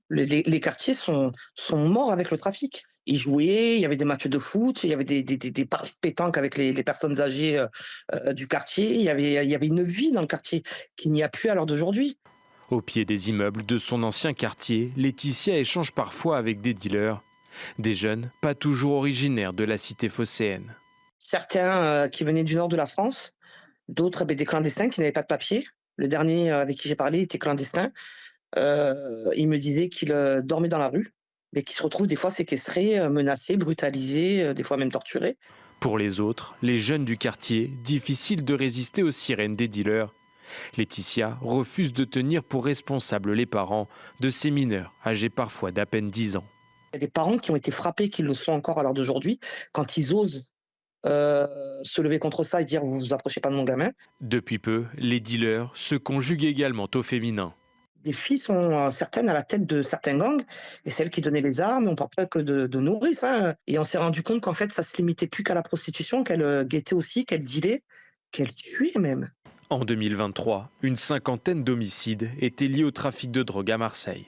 Les quartiers sont morts avec le trafic. Ils jouaient, il y avait des matchs de foot, il y avait des parties de pétanque avec les personnes âgées, du quartier. Il y avait une vie dans le quartier qu'il n'y a plus à l'heure d'aujourd'hui. Au pied des immeubles de son ancien quartier, Laetitia échange parfois avec des dealers, des jeunes pas toujours originaires de la cité phocéenne. Certains, qui venaient du nord de la France, d'autres, des clandestins qui n'avaient pas de papiers. Le dernier, avec qui j'ai parlé était clandestin. Il me disait qu'il, dormait dans la rue, mais qu'il se retrouve des fois séquestré, menacé, brutalisé, des fois même torturé. Pour les autres, les jeunes du quartier, difficile de résister aux sirènes des dealers. Laetitia refuse de tenir pour responsables les parents de ces mineurs, âgés parfois d'à peine 10 ans. Il y a des parents qui ont été frappés, qui le sont encore à l'heure d'aujourd'hui, quand ils osent, se lever contre ça et dire: «Vous vous approchez pas de mon gamin». Depuis peu, les dealers se conjuguent également au féminin. Les filles sont, certaines à la tête de certains gangs et celles qui donnaient les armes, on parle pas que de nourrices, hein, et on s'est rendu compte qu'en fait, ça se limitait plus qu'à la prostitution, qu'elles, guettaient aussi, qu'elles dealaient, qu'elles tuaient même. En 2023, une cinquantaine d'homicides étaient liés au trafic de drogue à Marseille.